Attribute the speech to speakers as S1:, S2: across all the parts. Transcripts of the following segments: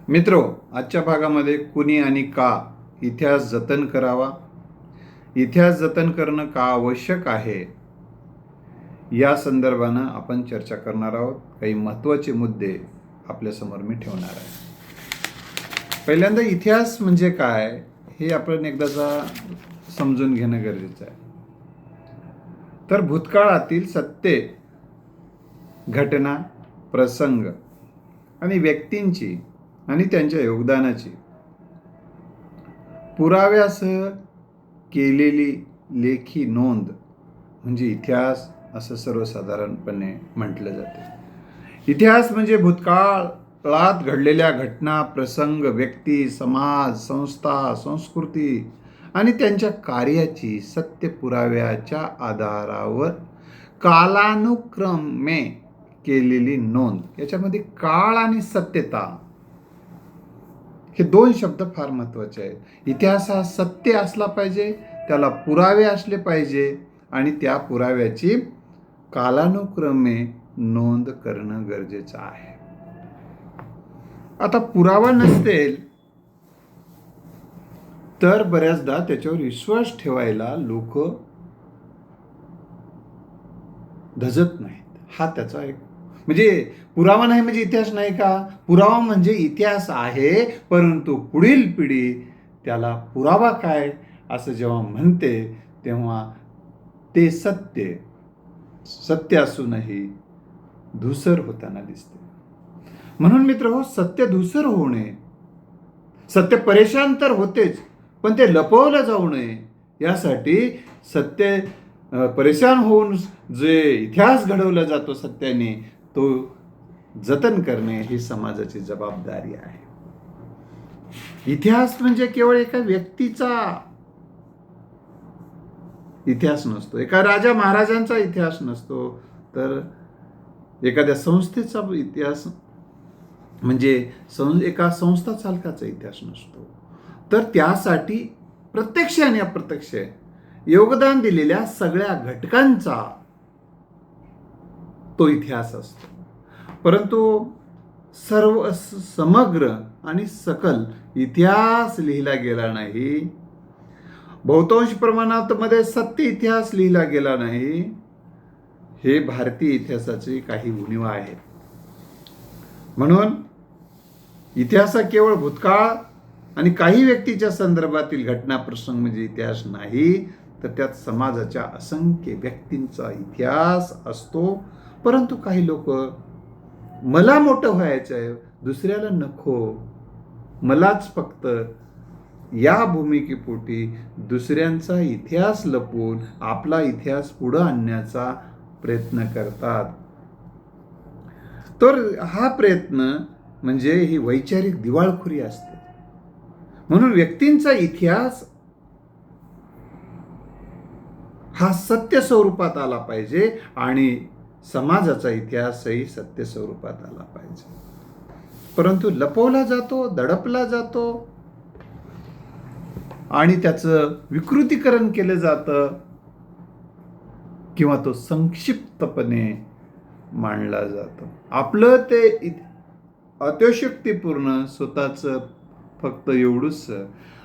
S1: मित्रो, आजच्या भागामध्ये कुणी आणि का इतिहास जतन करावा, इतिहास जतन करणं का आवश्यक आहे, या संदर्भानं आपण चर्चा करणार आहोत. काही महत्त्वाचे मुद्दे आपल्यासमोर मी ठेवणार आहे. पहिल्यांदा इतिहास म्हणजे काय हे आपण एकदाचा समजून घेणं गरजेचं आहे. तर भूतकाळातील सत्य, घटना, प्रसंग आणि व्यक्तींची आणि त्यांच्या योगदानाची पुराव्यासह केलेली लेखी नोंद म्हणजे इतिहास असं सर्वसाधारणपणे म्हटलं जाते. इतिहास म्हणजे भूतकाळात घडलेल्या घटना, प्रसंग, व्यक्ती, समाज, संस्था, संस्कृती आणि त्यांच्या कार्याची सत्य पुराव्याच्या आधारावर कालानुक्रमे केलेली नोंद. याच्यामध्ये काळ आणि सत्यता हे दोन शब्द फार महत्त्वाचे आहेत. इतिहास हा सत्य असला पाहिजे, त्याला पुरावे असले पाहिजे आणि त्या पुराव्याची कालानुक्रमे नोंद करणं गरजेचं आहे. आता पुरावा नसेल तर बऱ्याचदा त्याच्यावर विश्वास ठेवायला लोक धजत नाहीत. हा त्याचा एक म्हणजे पुरावा नाही म्हणजे इतिहास नाही का? पुरावा म्हणजे इतिहास आहे, परंतु पुढील पिढी त्याला पुरावा काय असं जेव्हा म्हणते तेव्हा ते सत्य असूनही धूसर होताना दिसते. म्हणून मित्रहो, सत्य धूसर होऊ नये. सत्य परेशान तर होतेच, पण ते लपवलं जाऊ नये यासाठी सत्य परेशान होऊन जे इतिहास घडवला जातो सत्याने, तो जतन करणे ही समाजाची जबाबदारी आहे. इतिहास म्हणजे केवळ एका व्यक्तीचा इतिहास नसतो, एका राजा महाराजांचा इतिहास नसतो, तर एखाद्या संस्थेचा इतिहास म्हणजे एका संस्था चालकाचा इतिहास नसतो. तर त्यासाठी प्रत्यक्ष आणि अप्रत्यक्ष योगदान दिलेल्या सगळ्या घटकांचा तो इतिहास असतो. परंतु समग्र आणि सकल इतिहास लिहिला गेला नाही. बहुतांश प्रमाणात मध्ये सत्य इतिहास लिहिला गेला नाही. हे भारतीय इतिहासाची काही उणिवा आहेत. म्हणून इतिहास केवळ भूतकाळ आणि काही व्यक्तीच्या संदर्भातील घटना प्रसंग म्हणजे इतिहास नाही, तर त्यात समाजाच्या असंख्य व्यक्तींचा इतिहास असतो. परंतु काही लोक मला मोठं व्हायचं आहे, दुसऱ्याला नको, मलाच फक्त या भूमिकेपोटी दुसऱ्यांचा इतिहास लपवून आपला इतिहास पुढे आणण्याचा प्रयत्न करतात. तर हा प्रयत्न म्हणजे ही वैचारिक दिवाळखोरी असते. म्हणून व्यक्तींचा इतिहास हा सत्य स्वरूपात आला पाहिजे आणि समाजाचा इतिहासही सत्य स्वरूपात आला पाहिजे. परंतु लपवला जातो, दडपला जातो आणि त्याचं विकृतीकरण केलं जातं किंवा तो संक्षिप्तपणे मांडला जातो. आपलं ते अतिशयोक्तीपूर्ण स्वतःचं फक्त एवढंच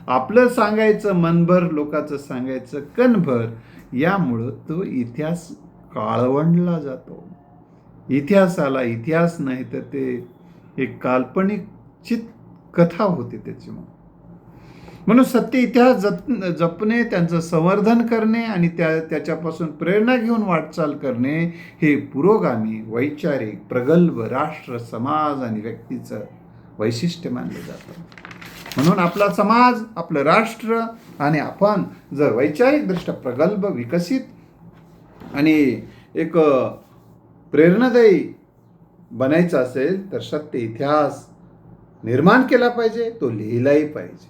S1: आपलं सांगायचं मनभर, लोकांचं सांगायचं कणभर, यामुळं तो इतिहास काळवंडला जातो. इतिहासाला इतिहास नाही तर ते एक काल्पनिक कथा होते त्याची. म्हणून सत्य इतिहास जपणे, त्यांचं संवर्धन करणे आणि त्याच्यापासून प्रेरणा घेऊन वाटचाल करणे हे पुरोगामी, वैचारिक, प्रगल्भ राष्ट्र, समाज आणि व्यक्तीचं वैशिष्ट्य मानलं जातं. म्हणून आपला समाज, आपलं राष्ट्र आणि आपण जर वैचारिकदृष्ट्या प्रगल्भ, विकसित आणि एक प्रेरणादायी बनायचं असेल तर सत्य इतिहास निर्माण केला पाहिजे, तो लिहिलाही पाहिजे.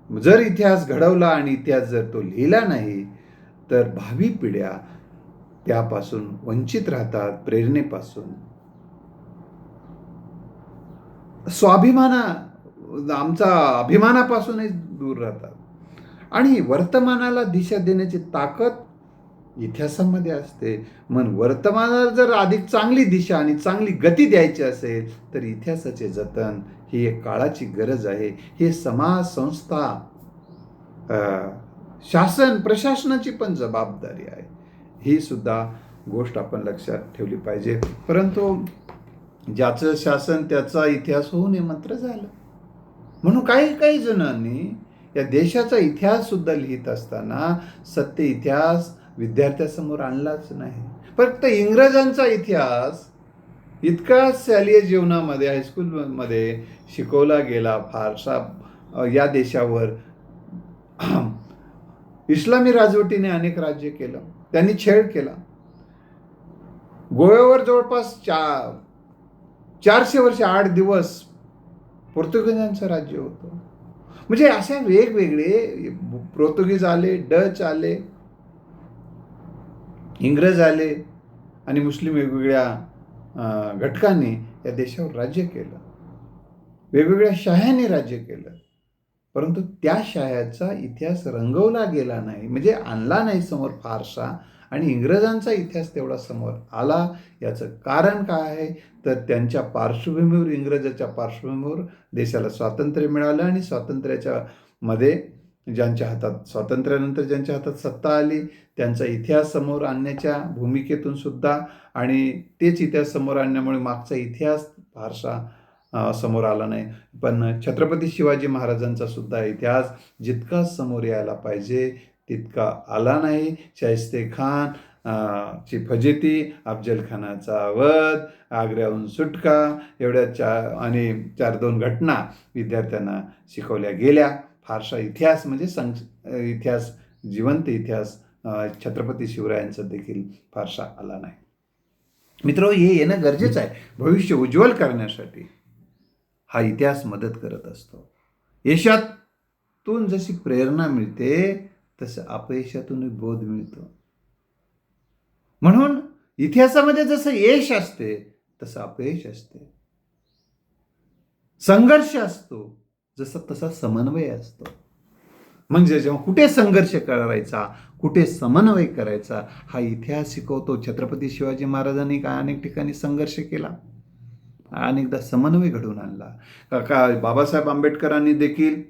S1: जर इतिहास घडवला आणि इतिहास जर तो लिहिला नाही तर भावी पिढ्या त्यापासून वंचित राहतात, प्रेरणेपासून. आमचा अभिमानापासूनही दूर राहतात. आणि वर्तमानाला दिशा देण्याची ताकद इतिहासामध्ये असते. म्हणून वर्तमानाला जर अधिक चांगली दिशा आणि चांगली गती द्यायची असेल तर इतिहासाचे जतन ही एक काळाची गरज आहे. हे समाज, संस्था, शासन, प्रशासनाची पण जबाबदारी आहे. ही सुद्धा गोष्ट आपण लक्षात ठेवली पाहिजे. परंतु ज्याचं शासन त्याचा इतिहास होऊ नये मात्र झालं. म्हणून काही काही जणांनी या देशाचा इतिहास सुद्धा लिहित असताना सत्य इतिहास विद्यार्थ्यासमोर आणलाच नाही. फक्त इंग्रजांचा इतिहास इतका शालेय जीवनामध्ये, हायस्कूलमध्ये शिकवला गेला. फारसा या देशावर इस्लामी राजवटीने अनेक राज्य केलं, त्यांनी छेड केला. गोव्यावर जवळपास 400 वर्ष 8 दिवस पोर्तुगीजांचं राज्य होतं. म्हणजे अशा वेगवेगळे पोर्तुगीज आले, डच आले, इंग्रज आले आणि मुस्लिम वेगवेगळ्या घटकांनी या देशावर राज्य केलं, वेगवेगळ्या शाह्यांनी राज्य केलं. परंतु त्या शाह्याचा इतिहास रंगवला गेला नाही, म्हणजे आणला नाही समोर फारसा. आणि इंग्रजांचा इतिहास तेवढा समोर आला. याचं कारण काय आहे तर त्यांच्या पार्श्वभूमीवर, इंग्रजाच्या पार्श्वभूमीवर देशाला स्वातंत्र्य मिळालं. आणि स्वातंत्र्याच्या मध्ये ज्यांच्या हातात, स्वातंत्र्यानंतर ज्यांच्या हातात सत्ता आली, त्यांचा इतिहास समोर आणण्याच्या भूमिकेतून सुद्धा, आणि तेच इतिहास समोर आणण्यामुळे मागचा इतिहास फारसा समोर आला नाही. पण छत्रपती शिवाजी महाराजांचा सुद्धा इतिहास जितका समोर यायला पाहिजे तितका आला नाही. शाहिस्तेखान ची फजिती, अफजल खानाचा वध, आग्र्याहून सुटका, एवढ्या आणि 4-2 घटना विद्यार्थ्यांना शिकवल्या गेल्या. फारसा इतिहास म्हणजे इतिहास, जिवंत इतिहास छत्रपती शिवरायांचा देखील फारसा आला नाही. मित्र, हे येणं गरजेचं आहे. भविष्य उज्ज्वल करण्यासाठी हा इतिहास मदत करत असतो. यशातून जशी प्रेरणा मिळते तसं अपयशातून बोध मिळतो. म्हणून इतिहासामध्ये जसं यश असते तसं अपयश असते, संघर्ष असतो जसा तसा समन्वय असतो. म्हणजे जेव्हा कुठे संघर्ष करायचा, कुठे समन्वय करायचा, हा इतिहास शिकवतो. छत्रपती शिवाजी महाराजांनी अनेक ठिकाणी संघर्ष केला, अनेकदा समन्वय घडवून आणला. बाबासाहेब आंबेडकरांनी देखील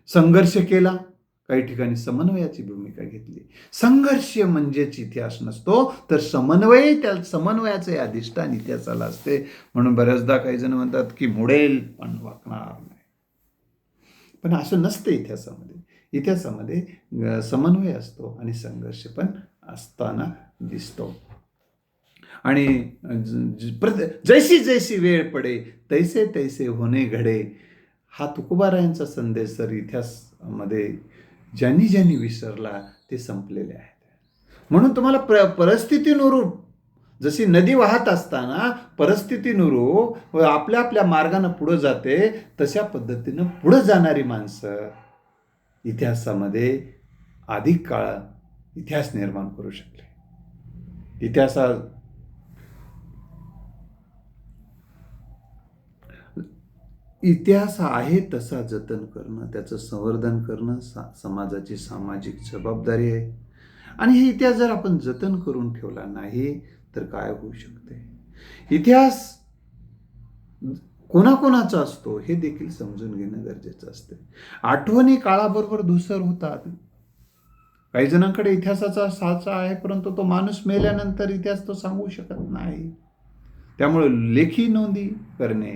S1: संघर्ष केला, काही ठिकाणी समन्वयाची भूमिका घेतली. संघर्ष म्हणजेच इतिहास नसतो, तर समन्वय, त्या समन्वयाचे अधिष्ठान इतिहासाला असते. म्हणून बऱ्याचदा काही जण म्हणतात की मोडेल पण वाकणार नाही. पण असं नसतं. इतिहासामध्ये समन्वय असतो आणि संघर्ष पण असताना दिसतो. आणि जैसी जैसी वेळ पडे तैसे तैसे होणे घडे, हा तुकोबारायांचा संदेश तर इतिहासामध्ये ज्यांनी ज्यांनी विसरला ते संपलेले आहेत. म्हणून तुम्हाला परिस्थितीनुरूप, जशी नदी वाहत असताना परिस्थितीनुरूप आपल्या आपल्या मार्गाने पुढे जाते, तशा पद्धतीनं पुढे जाणारी माणसं इतिहासामध्ये अधिक काळ इतिहास निर्माण करू शकले. इतिहास आहे तसा जतन करणं, त्याचं संवर्धन करणं समाजाची सामाजिक जबाबदारी आहे. आणि हे इतिहास जर आपण जतन करून ठेवला नाही तर काय होऊ शकते. इतिहास कोणाकोणाचा असतो हे देखील समजून घेणं गरजेचं असते. आठवणी काळाबरोबर धूसर होतात. काही जणांकडे इतिहासाचा साचा आहे, परंतु तो माणूस मेल्यानंतर इतिहास तो सांगू शकत नाही. त्यामुळे लेखी नोंदी करणे,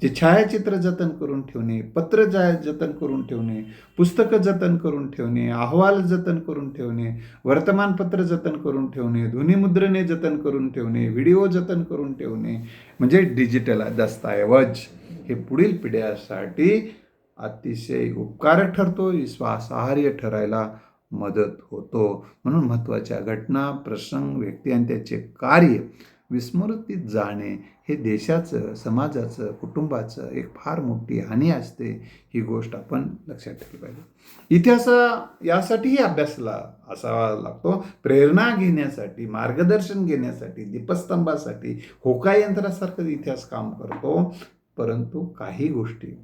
S1: जे छायाचित्र जतन करून ठेवणे, पत्र जतन करून ठेवणे, पुस्तकं जतन करून ठेवणे, अहवाल जतन करून ठेवणे, वर्तमानपत्र जतन करून ठेवणे, ध्वनिमुद्रणे जतन करून ठेवणे, व्हिडिओ जतन करून ठेवणे, म्हणजे डिजिटल दस्तऐवज, हे पुढील पिढ्यासाठी अतिशय उपकारक ठरतो, विश्वासार्ह ठरायला मदत होतो. म्हणून महत्त्वाच्या घटना, प्रसंग, व्यक्ती आणि त्याचे कार्य विस्मृतीत जाणे हे देशाचं, समाजाचं, कुटुंबाचं एक फार मोठी हानी असते. ही गोष्ट आपण लक्षात ठेवली पाहिजे. इतिहास यासाठीही अभ्यासला असावा लागतो, प्रेरणा घेण्यासाठी, मार्गदर्शन घेण्यासाठी, दीपस्तंभासाठी, होका यंत्रासारखं इतिहास काम करतो. परंतु काही गोष्टी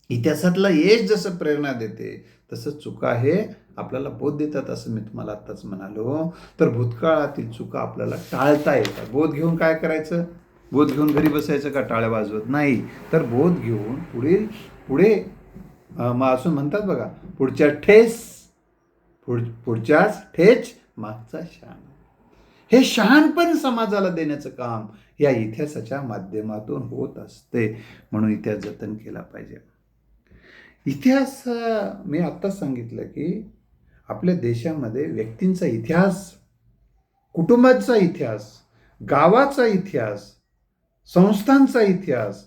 S1: इतिहासातला यश जसं प्रेरणा देते तसं चुका हे आपल्याला बोध देतात, असं मी तुम्हाला आत्ताच म्हणालो. तर भूतकाळातील चुका आपल्याला टाळता येतात. बोध घेऊन काय करायचं, बोध घेऊन घरी बसायचं का टाळ्या वाजवत? नाही. तर बोध घेऊन पुढे मग असं म्हणतात बघा, पुढच्याच ठेच मागचा शहाणा. हे शहाणपण समाजाला देण्याचं काम या इतिहासाच्या माध्यमातून होत असते. म्हणून इतिहास जतन केला पाहिजे. इतिहास मी आत्ताच सांगितलं की आपल्या देशामध्ये व्यक्तींचा इतिहास, कुटुंबाचा इतिहास, गावाचा इतिहास, संस्थांचा इतिहास,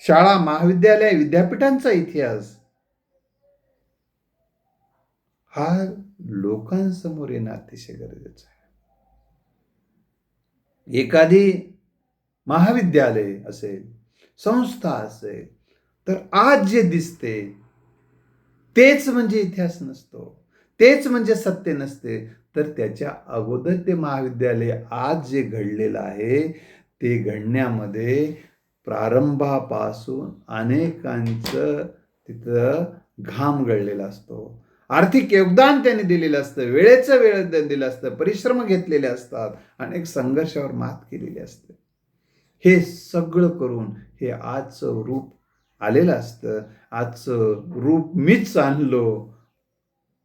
S1: शाळा, महाविद्यालय, विद्यापीठांचा इतिहास हा लोकांसमोर येणं अतिशय गरजेचं आहे. एखादी महाविद्यालय असेल, संस्था असेल, तर आज जे दिसते तेच म्हणजे इतिहास नसतो, तेच म्हणजे सत्य नसते. तर त्याच्या अगोदर ते महाविद्यालय आज जे घडलेलं आहे ते घडण्यामध्ये प्रारंभापासून अनेकांचं तिथं घाम गळलेला असतो, आर्थिक योगदान त्यांनी दिलेलं असतं, वेळेचं वेळ दिलं असतं, परिश्रम घेतलेले असतात, अनेक संघर्षावर मात केलेली असते. हे सगळं करून हे आजचं रूप आलेलं असतं. आजचं रूप मीच आणलो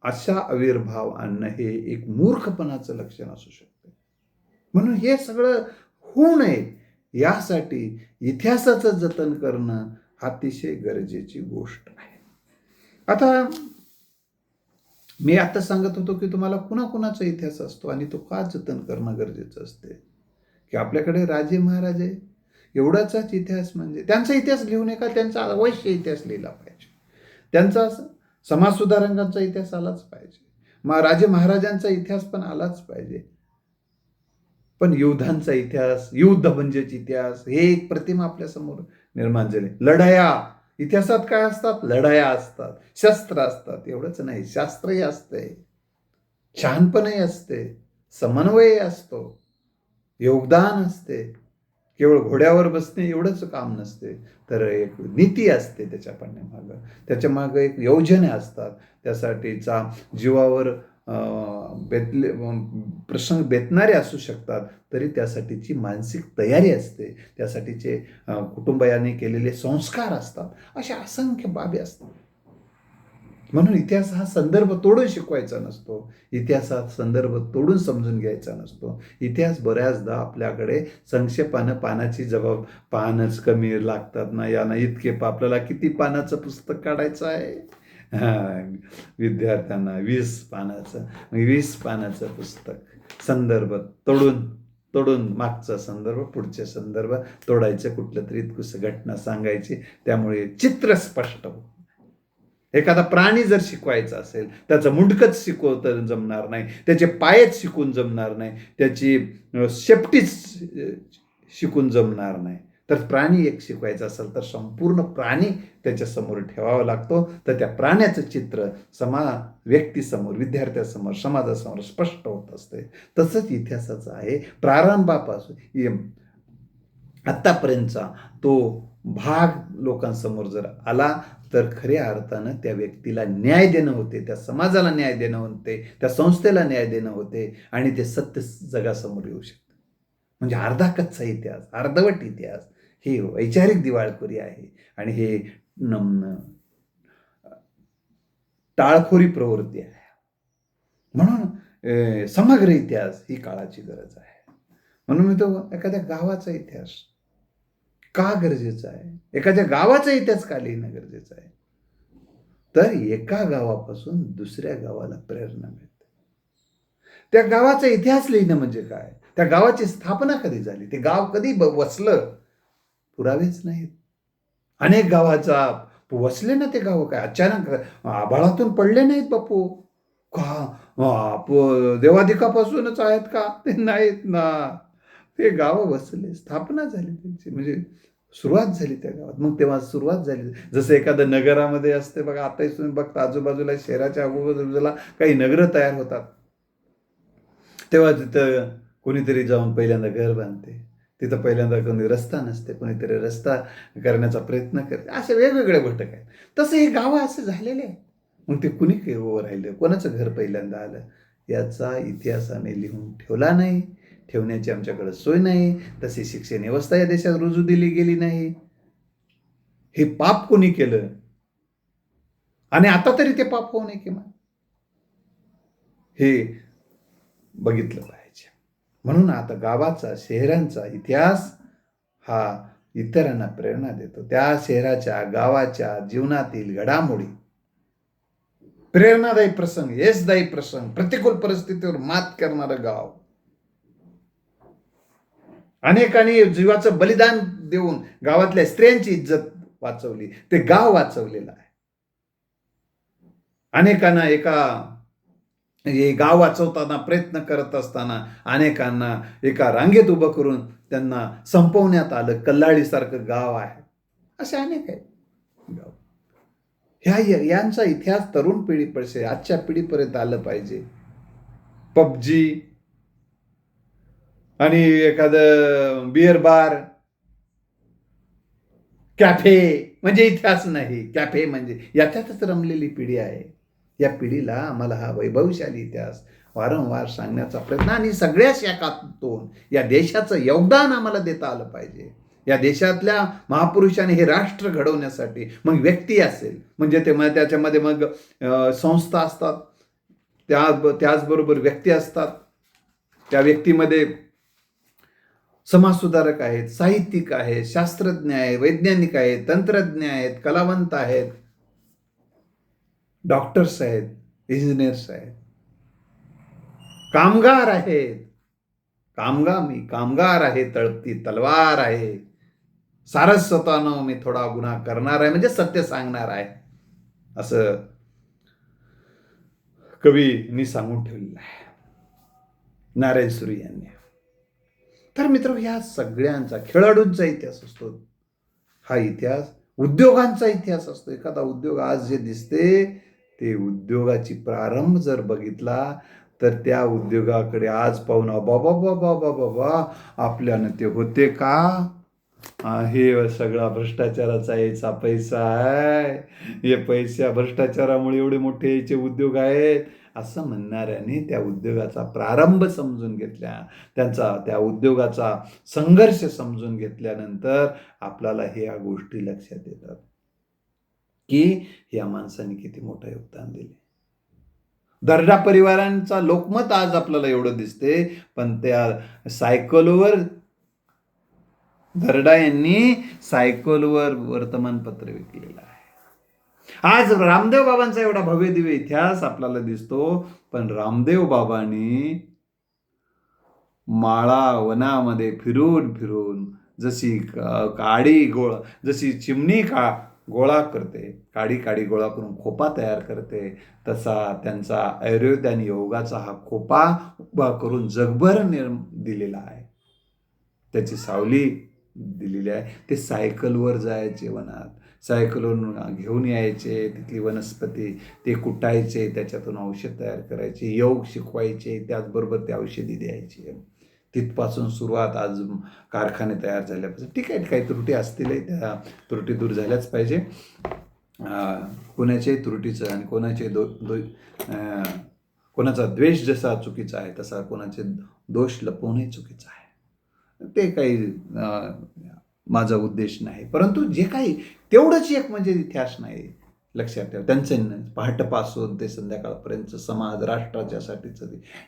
S1: अशा आविर्भाव आणणं हे एक मूर्खपणाचं लक्षण असू शकतं. म्हणून हे सगळं होऊ नये यासाठी इतिहासाचं जतन करणं अतिशय गरजेची गोष्ट आहे. आता मी आता सांगत होतो की तुम्हाला कुणाकुणाचा इतिहास असतो आणि तो का जतन करणं गरजेचं असते. की आपल्याकडे राजे महाराजे एवढाचाच इतिहास म्हणजे त्यांचा इतिहास लिहू नये का? त्यांचा अवश्य इतिहास लिहिला पाहिजे. त्यांचा समाजसुधारकांचा इतिहास आलाच पाहिजे. मग राजे महाराजांचा इतिहास पण आलाच पाहिजे. पण युद्धांचा इतिहास, युद्ध म्हणजेच इतिहास, हे एक प्रतिमा आपल्यासमोर निर्माण झाली. लढाया इतिहासात काय असतात? लढाया असतात, शस्त्र असतात. एवढंच नाही, शास्त्रही असते, शहाणपणही असते, समन्वय असतो, योगदान असते. केवळ घोड्यावर बसणे एवढंच काम नसते, तर एक नीती असते त्याच्या पाठीमागं, त्याच्या मागं एक योजना असतात. त्यासाठीचा जीवावर प्रसंग बेतणारे असू शकतात, तरी त्यासाठीची मानसिक तयारी असते, त्यासाठीचे कुटुंबाने केलेले संस्कार असतात. अशा असंख्य बाबी असतात. म्हणून इतिहास हा संदर्भ तोडून शिकवायचा नसतो, इतिहासात संदर्भ तोडून समजून घ्यायचा नसतो. इतिहास बऱ्याचदा आपल्याकडे संक्षेपानं पानाची पानच कमी लागतात ना, यानं इतके आपल्याला किती पानाचं पुस्तक काढायचं आहे? विद्यार्थ्यांना 20 पानाचं, 20 पानाचं पुस्तक संदर्भ तोडून मागचा संदर्भ, पुढचे संदर्भ तोडायचं, कुठलं तरी घटना सांगायची, त्यामुळे चित्र स्पष्ट होतं. एखादा प्राणी जर शिकवायचा असेल, त्याचं मुंडकच शिकवता जमणार नाही, त्याचे पायच शिकून जमणार नाही, त्याची शेपटीच शिकून जमणार नाही. तर प्राणी एक शिकवायचा असेल तर संपूर्ण प्राणी त्याच्यासमोर ठेवावा लागतो. तर त्या प्राण्याचं चित्र व्यक्तीसमोर, विद्यार्थ्यासमोर, समाजासमोर स्पष्ट होत असते. तसंच इतिहासाचं आहे. प्रारंभापासून आत्तापर्यंतचा तो भाग लोकांसमोर जर आला तर खऱ्या अर्थानं त्या व्यक्तीला न्याय देणं होते, त्या समाजाला न्याय देणं होते, त्या संस्थेला न्याय देणं होते आणि ते सत्य जगासमोर येऊ शकतं. म्हणजे अर्धा कच्चा इतिहास, अर्धवट इतिहास ही वैचारिक दिवाळखोरी आहे आणि हे टाळखोरी प्रवृत्ती आहे. म्हणून समग्र इतिहास ही काळाची गरज आहे. म्हणून मी तो एखाद्या गावाचा इतिहास का गरजेचा आहे, एखाद्या गावाचा इतिहास का लिहिणं गरजेचं आहे, तर एका गावापासून दुसऱ्या गावाला प्रेरणा मिळते. त्या गावाचा इतिहास लिहिणं म्हणजे काय, त्या गावाची स्थापना कधी झाली, ते गाव कधी वसलं, पुरावेच नाहीत. अनेक गावाचा वसले ना ते गाव, काय अचानक आभाळातून पडले नाहीत बापू का, देवाधिकापासूनच आहेत का? ते नाहीत ना. ते गाव वसले, स्थापना झाली त्यांची, म्हणजे सुरुवात झाली त्या गावात. मग तेव्हा सुरुवात झाली, जसं एखादं नगरामध्ये असते बघा. आताही तुम्ही बघता आजूबाजूला, शहराच्या आजूबाजूला काही नगरं तयार होतात, तेव्हा तिथं कोणीतरी जाऊन पहिल्यांदा घर बांधते, तिथं पहिल्यांदा कोणी रस्ता नसते, कोणीतरी रस्ता करण्याचा प्रयत्न करते. असे वेगवेगळे घटक आहेत. तसं हे गावं असे झालेले आहेत. मग ते कुणी उभं राहिलं, कोणाचं घर पहिल्यांदा आलं, याचा इतिहासाने लिहून ठेवला नाही. ठेवण्याची आमच्याकडे सोय नाही, तशी शिक्षण व्यवस्था या देशात रुजू दिली गेली नाही. हे पाप कोणी केलं आणि आता तरी ते पाप होऊ नये किंवा हे बघितलं पाहिजे. म्हणून आता गावाचा शहरांचा इतिहास हा इतरांना प्रेरणा देतो. त्या शहराच्या गावाच्या जीवनातील घडामोडी, प्रेरणादायी प्रसंग, यशदायी प्रसंग, प्रतिकूल परिस्थितीवर मात करणारं गाव, अनेकांनी जीवाचं बलिदान देऊन गावातल्या स्त्रियांची इज्जत वाचवली, ते गाव वाचवलेलं आहे. अनेकांना हे गाव वाचवताना प्रयत्न करत असताना अनेकांना एका रांगेत उभं करून त्यांना संपवण्यात आलं. कल्लाळीसारखं गाव आहे, असे अनेक आहेत गाव. यांचा इतिहास तरुण पिढीपर्यंत, आजच्या पिढीपर्यंत आलं पाहिजे. पबजी आणि एखादं बिअर बार, कॅफे म्हणजे इतिहास नाही. कॅफे म्हणजे याच्यातच रमलेली पिढी आहे. या पिढीला आम्हाला हा वैभवशाली इतिहास वारंवार सांगण्याचा प्रयत्न आणि सगळ्या शाखातून या देशाचं योगदान आम्हाला देता आलं पाहिजे. या देशातल्या महापुरुषांनी हे राष्ट्र घडवण्यासाठी, मग व्यक्ती असेल म्हणजे त्याच्यामध्ये मग संस्था असतात, त्याचबरोबर व्यक्ती असतात. त्या व्यक्तीमध्ये समाजसुधारक आहेत, साहित्यिक आहेत, शास्त्रज्ञ आहेत, वैज्ञानिक आहेत, तंत्रज्ञ आहेत, कलावंत आहेत, डॉक्टर्स आहेत, इंजिनियर्स आहेत, कामगार आहेत. कामगार आहे, तळपती तलवार आहे, सारस्वतानं मी थोडा गुन्हा करणार आहे म्हणजे सत्य सांगणार आहे, असं कवींनी सांगून ठेवलेलं आहे, नारायण सुरी यांनी. तर मित्र, ह्या सगळ्यांचा, खेळाडूंचा इतिहास असतो हा इतिहास, उद्योगांचा इतिहास असतो. एखादा उद्योग आज जे दिसते ते उद्योगाची प्रारंभ जर बघितला तर त्या उद्योगाकडे आज पाहून बाबा आपल्यानं ते होते का, हे सगळा भ्रष्टाचाराचा यायचा पैसा आहे, हे पैसा भ्रष्टाचारामुळे एवढे मोठे याचे उद्योग आहेत, असं म्हणणाऱ्याने त्या उद्योगाचा प्रारंभ समजून घेतल्या, त्या उद्योगाचा संघर्ष समजून घेतल्यानंतर आपल्याला ह्या गोष्टी लक्षात येतात की या माणसाने किती मोठं योगदान दिले. दर्डा परिवारांचा लोकमत आज आपल्याला एवढं दिसते, पण त्या सायकलवर, दर्डा यांनी सायकलवर वर्तमानपत्र विकलेलं आहे. आज रामदेव बाबांचा एवढा भव्य दिव्य इतिहास आपल्याला दिसतो, पण रामदेव बाबांनी माळा वनामध्ये फिरून फिरून जशी चिमणी गोळा करते, काडी गोळा करून खोपा तयार करते, तसा त्यांचा आयुर्वेद आणि योगाचा हा खोपा उभा करून जगभर दिलेला आहे, त्याची सावली दिलेली आहे. ते सायकलवर जायचे, वनात सायकलवरून घेऊन यायचे, तिथली वनस्पती ते कुटायचे, त्याच्यातून औषध तयार करायचे, योग शिकवायचे, त्याचबरोबर ते औषधी द्यायचे. तिथपासून सुरुवात. आज कारखाने तयार झाल्यापासून ठीक आहे, काही त्रुटी असतील, त्या त्रुटी दूर झाल्याच पाहिजे. कोणाच्याही त्रुटीचं आणि कोणाचा द्वेष जसा चुकीचा आहे तसा कोणाचे दोष लपवणे चुकीचं आहे. ते काही माझा उद्देश नाही, परंतु जे काही तेवढंच एक म्हणजे इतिहास नाही, लक्षात ठेवा. त्यांचं पहाटपासून ते संध्याकाळपर्यंत समाज राष्ट्राच्यासाठीचं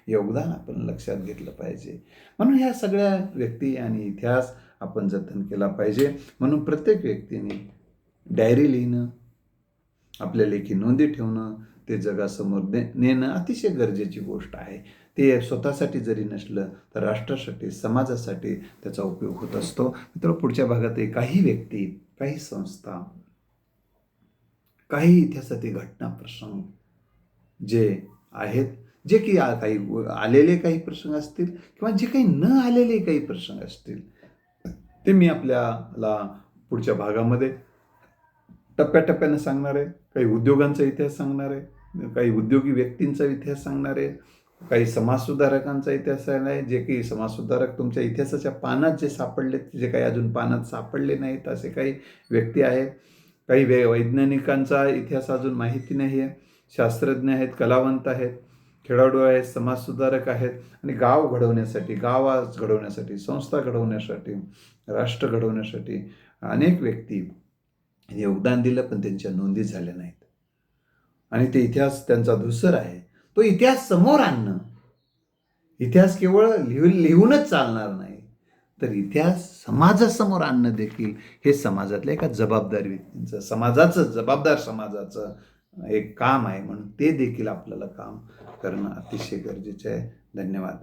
S1: योगदान आपण लक्षात घेतलं पाहिजे. म्हणून ह्या सगळ्या व्यक्ती आणि इतिहास आपण जतन केला पाहिजे. म्हणून प्रत्येक व्यक्तीने डायरी लिहिणं, आपल्या लेखी नोंदी ठेवणं, ते जगासमोर नेणं अतिशय गरजेची गोष्ट आहे. ते स्वतःसाठी जरी नसलं तर राष्ट्रासाठी, समाजासाठी त्याचा उपयोग होत असतो. मित्र, पुढच्या भागात काही व्यक्ती, काही संस्था, काही इतिहासातील घटना प्रसंग जे आहेत, जे की काही आलेले काही प्रसंग असतील किंवा जे काही न आलेले काही प्रसंग असतील, ते मी आपल्याला पुढच्या भागामध्ये टप्प्याटप्प्यानं सांगणार आहे. काही उद्योगांचा इतिहास सांगणार आहे, काही उद्योगी व्यक्तींचा इतिहास सांगणार आहे, काही समाजसुधारकांचा इतिहास आहे, जे की समाजसुधारक तुमच्या इतिहासाच्या पानात जे सापडलेत, जे काही अजून पानात सापडले नाहीत असे काही व्यक्ती आहेत. काही वैज्ञानिकांचा इतिहास अजून माहिती नाही आहे, शास्त्रज्ञ आहेत, कलावंत आहेत, खेळाडू आहेत, समाजसुधारक आहेत आणि गाव घडवण्यासाठी, गावात घडवण्यासाठी, संस्था घडवण्यासाठी, राष्ट्र घडवण्यासाठी अनेक व्यक्ती योगदान दिलं, पण त्यांच्या नोंदी झाल्या नाहीत. आणि ते इतिहास त्यांचा धूसर आहे. तो इतिहास समोर आणणं, इतिहास केवळ लिहूनच चालणार नाही, तर इतिहास समाजासमोर आणणं देखील हे समाजातल्या एका जबाबदारी व्यक्तींचं, समाजाचं, जबाबदार समाजाचं एक काम आहे. म्हणून ते देखील आपल्याला काम करणं अतिशय गरजेचं आहे. धन्यवाद.